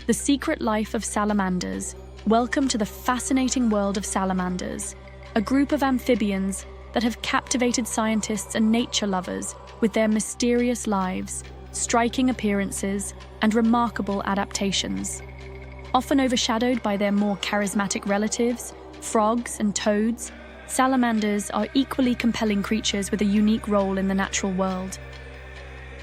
The Secret Life of Salamanders. Welcome to the fascinating world of salamanders, a group of amphibians that have captivated scientists and nature lovers with their mysterious lives, striking appearances, and remarkable adaptations. Often overshadowed by their more charismatic relatives, frogs and toads, salamanders are equally compelling creatures with a unique role in the natural world.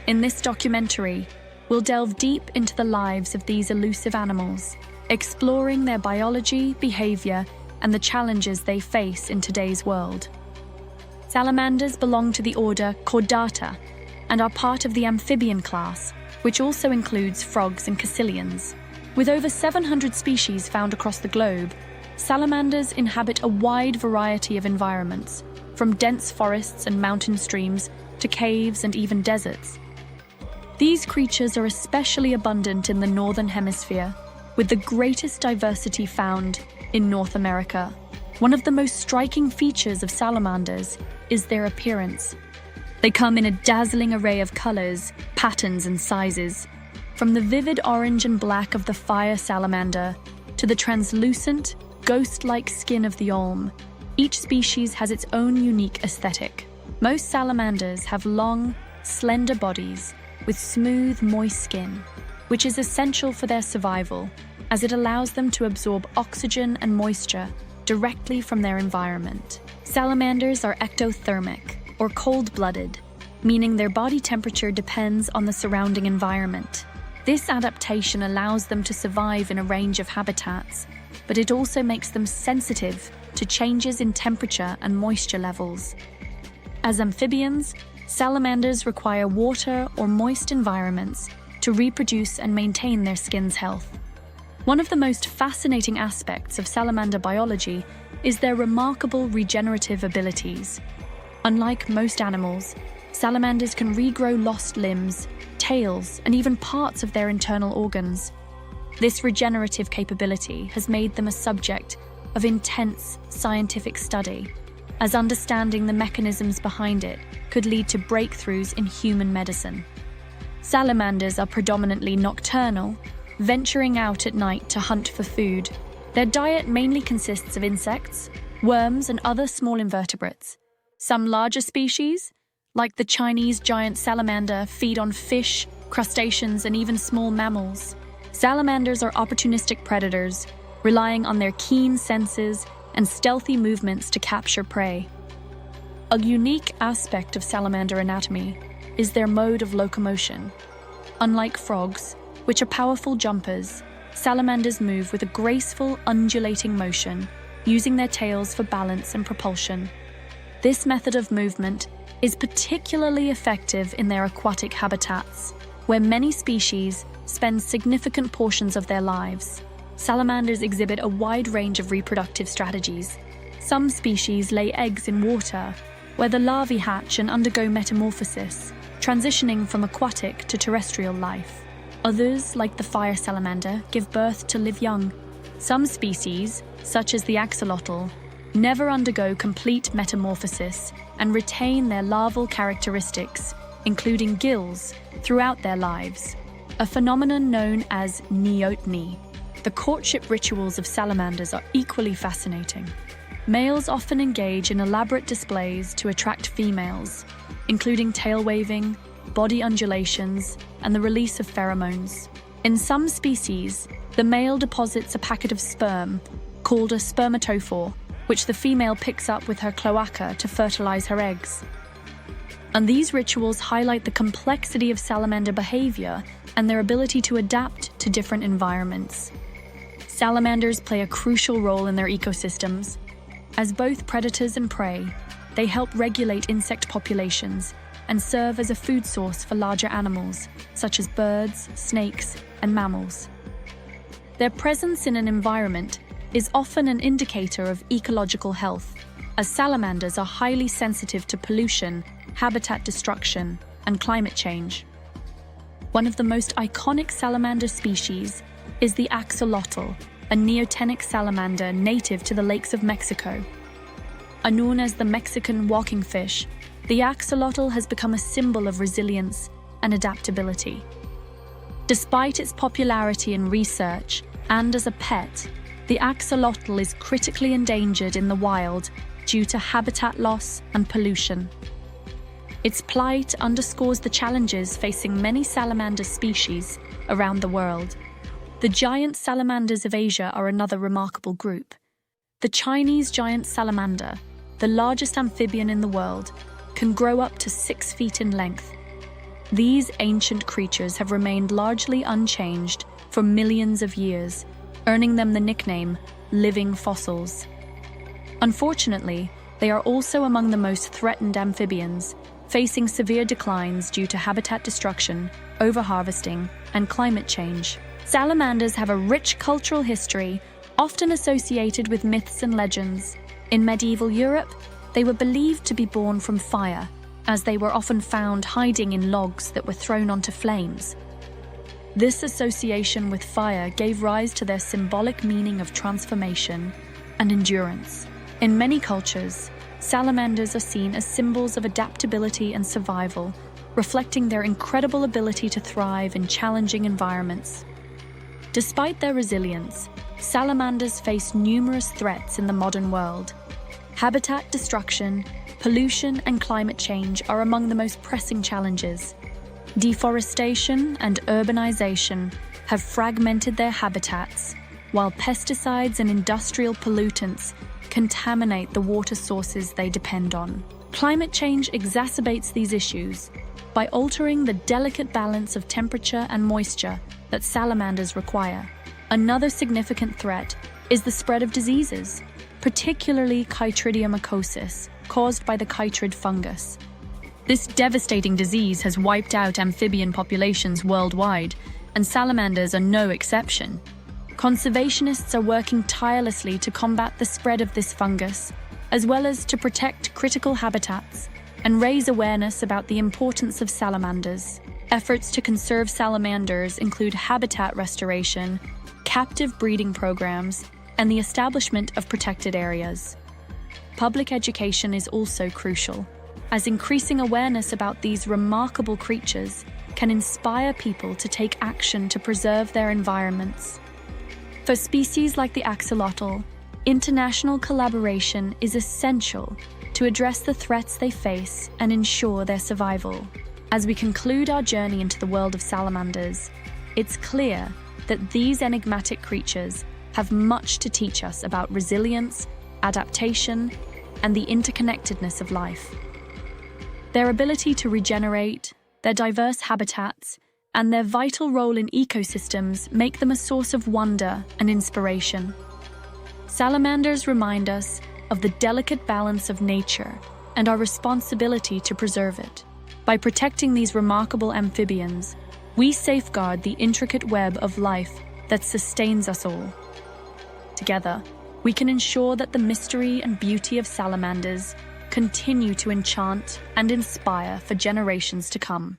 In this documentary, we'll delve deep into the lives of these elusive animals, exploring their biology, behavior, and the challenges they face in today's world. Salamanders belong to the order Chordata and are part of the amphibian class, which also includes frogs and caecilians. With over 700 species found across the globe, salamanders inhabit a wide variety of environments, from dense forests and mountain streams to caves and even deserts. These creatures are especially abundant in the Northern Hemisphere, with the greatest diversity found in North America. One of the most striking features of salamanders is their appearance. They come in a dazzling array of colors, patterns, and sizes, from the vivid orange and black of the fire salamander to the translucent, ghost-like skin of the olm. Each species has its own unique aesthetic. Most salamanders have long, slender bodies with smooth, moist skin, which is essential for their survival, as it allows them to absorb oxygen and moisture directly from their environment. Salamanders are ectothermic, or cold-blooded, meaning their body temperature depends on the surrounding environment. This adaptation allows them to survive in a range of habitats, but it also makes them sensitive to changes in temperature and moisture levels. As amphibians, salamanders require water or moist environments to reproduce and maintain their skin's health. One of the most fascinating aspects of salamander biology is their remarkable regenerative abilities. Unlike most animals, salamanders can regrow lost limbs, tails, and even parts of their internal organs. This regenerative capability has made them a subject of intense scientific study, as understanding the mechanisms behind it could lead to breakthroughs in human medicine. Salamanders are predominantly nocturnal, venturing out at night to hunt for food. Their diet mainly consists of insects, worms, and other small invertebrates. Some larger species, like the Chinese giant salamander, feed on fish, crustaceans, and even small mammals. Salamanders are opportunistic predators, relying on their keen senses and stealthy movements to capture prey. A unique aspect of salamander anatomy is their mode of locomotion. Unlike frogs, which are powerful jumpers, salamanders move with a graceful, undulating motion, using their tails for balance and propulsion. This method of movement is particularly effective in their aquatic habitats, where many species spend significant portions of their lives. Salamanders exhibit a wide range of reproductive strategies. Some species lay eggs in water, where the larvae hatch and undergo metamorphosis, transitioning from aquatic to terrestrial life. Others, like the fire salamander, give birth to live young. Some species, such as the axolotl, never undergo complete metamorphosis and retain their larval characteristics, including gills, throughout their lives, a phenomenon known as neoteny. The courtship rituals of salamanders are equally fascinating. Males often engage in elaborate displays to attract females, including tail waving, body undulations, and the release of pheromones. In some species, the male deposits a packet of sperm, called a spermatophore, which the female picks up with her cloaca to fertilize her eggs. And these rituals highlight the complexity of salamander behavior and their ability to adapt to different environments. Salamanders play a crucial role in their ecosystems. As both predators and prey, they help regulate insect populations and serve as a food source for larger animals, such as birds, snakes, and mammals. Their presence in an environment is often an indicator of ecological health, as salamanders are highly sensitive to pollution, habitat destruction, and climate change. One of the most iconic salamander species is the axolotl, a neotenic salamander native to the lakes of Mexico. Known as the Mexican walking fish, the axolotl has become a symbol of resilience and adaptability. Despite its popularity in research and as a pet, the axolotl is critically endangered in the wild due to habitat loss and pollution. Its plight underscores the challenges facing many salamander species around the world. The giant salamanders of Asia are another remarkable group. The Chinese giant salamander, the largest amphibian in the world, can grow up to 6 feet in length. These ancient creatures have remained largely unchanged for millions of years, earning them the nickname living fossils. Unfortunately, they are also among the most threatened amphibians, facing severe declines due to habitat destruction, overharvesting, and climate change. Salamanders have a rich cultural history, often associated with myths and legends. In medieval Europe, they were believed to be born from fire, as they were often found hiding in logs that were thrown onto flames. This association with fire gave rise to their symbolic meaning of transformation and endurance. In many cultures, salamanders are seen as symbols of adaptability and survival, reflecting their incredible ability to thrive in challenging environments. Despite their resilience, salamanders face numerous threats in the modern world. Habitat destruction, pollution, and climate change are among the most pressing challenges. Deforestation and urbanization have fragmented their habitats, while pesticides and industrial pollutants contaminate the water sources they depend on. Climate change exacerbates these issues by altering the delicate balance of temperature and moisture that salamanders require. Another significant threat is the spread of diseases, particularly chytridiomycosis, caused by the chytrid fungus. This devastating disease has wiped out amphibian populations worldwide, and salamanders are no exception. Conservationists are working tirelessly to combat the spread of this fungus, as well as to protect critical habitats and raise awareness about the importance of salamanders. Efforts to conserve salamanders include habitat restoration, captive breeding programs, and the establishment of protected areas. Public education is also crucial, as increasing awareness about these remarkable creatures can inspire people to take action to preserve their environments. For species like the axolotl, international collaboration is essential to address the threats they face and ensure their survival. As we conclude our journey into the world of salamanders, it's clear that these enigmatic creatures have much to teach us about resilience, adaptation, and the interconnectedness of life. Their ability to regenerate, their diverse habitats, and their vital role in ecosystems make them a source of wonder and inspiration. Salamanders remind us of the delicate balance of nature and our responsibility to preserve it. By protecting these remarkable amphibians, we safeguard the intricate web of life that sustains us all. Together, we can ensure that the mystery and beauty of salamanders continue to enchant and inspire for generations to come.